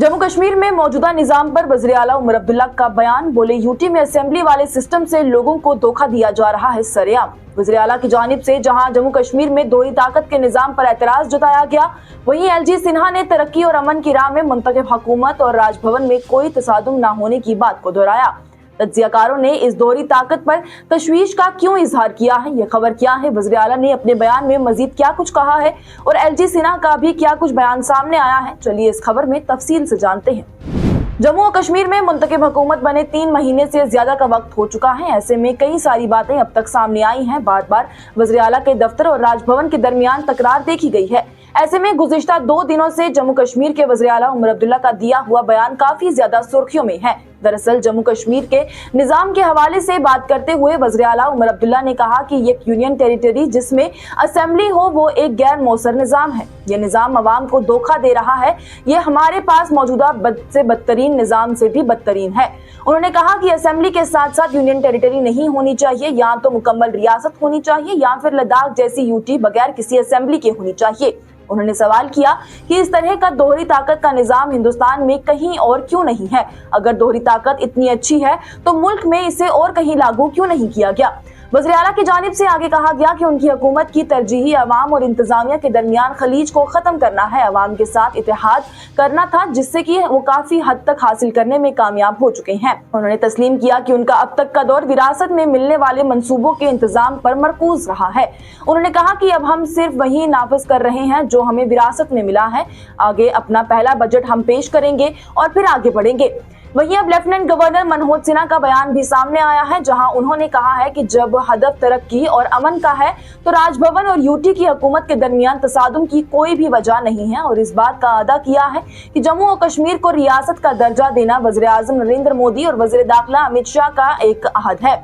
जम्मू कश्मीर में मौजूदा निजाम पर वज़ीर आला उमर अब्दुल्ला का बयान। बोले, यूटी में असेंबली वाले सिस्टम से लोगों को धोखा दिया जा रहा है सरेआम। वज़ीर आला की जानिब से जहां जम्मू कश्मीर में दोहरी ताकत के निजाम पर एतराज जताया गया, वहीं एलजी सिन्हा ने तरक्की और अमन की राह में मुंतखब हुकूमत और राजभवन में कोई तसादुम न होने की बात को दोहराया। तज्जियाकारों ने इस दोहरी ताकत पर तशवीश का क्यों इजहार किया है, ये खबर क्या है, वज़ीर आला ने अपने बयान में मजीद क्या कुछ कहा है और एलजी सिन्हा का भी क्या कुछ बयान सामने आया है, चलिए इस खबर में तफसील से जानते हैं। जम्मू और कश्मीर में मुंतखब हुकूमत बने 3 महीने से ज्यादा का वक्त हो चुका है। ऐसे में कई सारी बातें अब तक सामने आई हैं। बार बार वज़ीर आला के दफ्तर और राजभवन के दरमियान तकरार देखी गई है। ऐसे में गुज़िश्ता 2 दिनों से जम्मू कश्मीर के वज़ीर आला उमर अब्दुल्ला का दिया हुआ बयान काफी ज्यादा सुर्खियों में है। दरअसल जम्मू कश्मीर के निजाम के हवाले से बात करते हुए वज़ीर आला उमर अब्दुल्ला ने कहा कि एक यूनियन टेरिटरी जिसमें असेंबली हो वो एक गैर मौसर निजाम है। ये निजाम अवाम को धोखा दे रहा है। ये हमारे पास मौजूदा बद से बदतरीन निजाम से भी बदतरीन है। उन्होंने कहा कि असेंबली के साथ साथ यूनियन टेरिटरी नहीं होनी चाहिए, या तो मुकम्मल रियासत होनी चाहिए या फिर लद्दाख जैसी यूटी बगैर किसी असेंबली के होनी चाहिए। उन्होंने सवाल किया कि इस तरह का दोहरी ताकत का निजाम हिंदुस्तान में कहीं और क्यों नहीं है। अगर दोहरी ताकत इतनी अच्छी है तो मुल्क में इसे और कहीं लागू क्यों नहीं किया गया। वज़ीर आला की जानिब से आगे कहा गया कि उनकी हुकूमत की तरजीही अवाम और इंतजामिया के दरमियान खलीज को खत्म करना है, अवाम के साथ इत्तेहाद करना था, जिससे कि वो काफी हद तक हासिल करने में कामयाब हो चुके हैं। उन्होंने तस्लीम किया कि उनका अब तक का दौर विरासत में मिलने वाले मंसूबों के इंतजाम पर मरकूज रहा है। उन्होंने कहा कि अब हम सिर्फ वही नाफिज कर रहे हैं जो हमें विरासत में मिला है। आगे अपना पहला बजट हम पेश करेंगे और फिर आगे बढ़ेंगे। वहीं अब लेफ्टिनेंट गवर्नर मनोज सिन्हा का बयान भी सामने आया है, जहां उन्होंने कहा है कि जब हदफ तरक्की और अमन का है तो राजभवन और यूटी की हुकूमत के दरमियान तसादुम की कोई भी वजह नहीं है, और इस बात का अदा किया है कि जम्मू और कश्मीर को रियासत का दर्जा देना वज़ीर आज़म नरेंद्र मोदी और वज़ीर दाखिला अमित शाह का एक अहद है।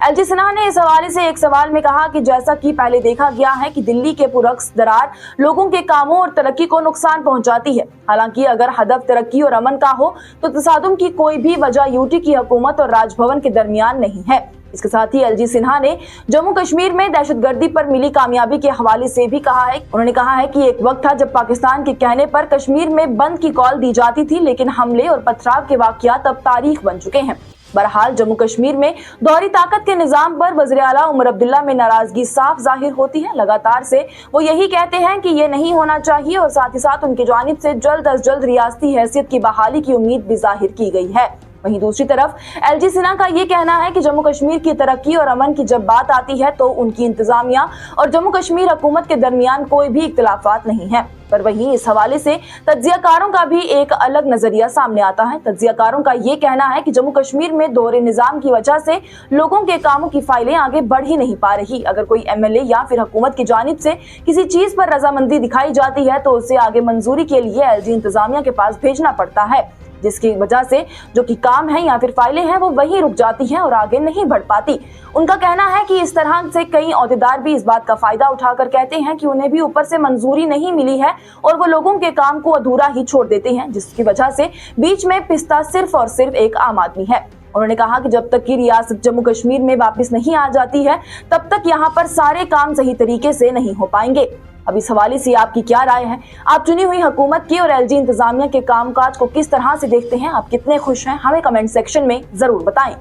एलजी सिन्हा ने इस हवाले से एक सवाल में कहा कि जैसा कि पहले देखा गया है कि दिल्ली के पुरअक्स दरार लोगों के कामों और तरक्की को नुकसान पहुंचाती है। हालांकि अगर हदफ तरक्की और अमन का हो तो तसादुम की कोई भी वजह यूटी की हुकूमत और राजभवन के दरमियान नहीं है। इसके साथ ही एलजी सिन्हा ने जम्मू कश्मीर में दहशतगर्दी पर मिली कामयाबी के हवाले से भी कहा है। उन्होंने कहा है कि एक वक्त था जब पाकिस्तान के कहने पर कश्मीर में बंद की कॉल दी जाती थी, लेकिन हमले और पथराव के वाकयात अब तारीख बन चुके हैं। बहरहाल जम्मू कश्मीर में दोहरी ताकत के निजाम पर वज़ीर आला उमर अब्दुल्ला में नाराजगी साफ जाहिर होती है। लगातार से वो यही कहते हैं कि ये नहीं होना चाहिए, और साथ ही साथ उनकी जानिब से जल्द अज जल्द रियासती हैसियत की बहाली की उम्मीद भी जाहिर की गई है। वहीं दूसरी तरफ एलजी सिन्हा का ये कहना है कि जम्मू कश्मीर की तरक्की और अमन की जब बात आती है तो उनकी इंतजामिया और जम्मू कश्मीर हुकूमत के दरमियान कोई भी इख्तिलाफात नहीं है। पर वहीं इस हवाले से तज्जियाकारों का भी एक अलग नजरिया सामने आता है। तज्जियाकारों का ये कहना है कि जम्मू कश्मीर में दोहरे निजाम की वजह से लोगों के कामों की फाइलें आगे बढ़ ही नहीं पा रही। अगर कोई एमएलए या फिर हुकूमत की जानिब से किसी चीज पर रजामंदी दिखाई जाती है तो उसे आगे मंजूरी के लिए एलजी इंतजामिया के पास भेजना पड़ता है, जिसकी वजह से जो कि काम है या फिर फाइलें हैं वो वहीं रुक जाती हैं और आगे नहीं बढ़ पाती। उनका कहना है कि इस तरह से कई अहदेदार भी इस बात का फायदा उठाकर कहते हैं कि उन्हें भी ऊपर से मंजूरी नहीं मिली है और वो लोगों के काम को अधूरा ही छोड़ देते हैं, जिसकी वजह से बीच में पिसता सिर्फ और सिर्फ एक आम आदमी है। उन्होंने कहा कि जब तक की रियासत जम्मू कश्मीर में वापस नहीं आ जाती है तब तक यहाँ पर सारे काम सही तरीके से नहीं हो पाएंगे। अब इस हवाले से आपकी क्या राय है? आप चुनी हुई हुकूमत की और एलजी इंतजामिया के कामकाज को किस तरह से देखते हैं? आप कितने खुश हैं? हमें कमेंट सेक्शन में जरूर बताएं।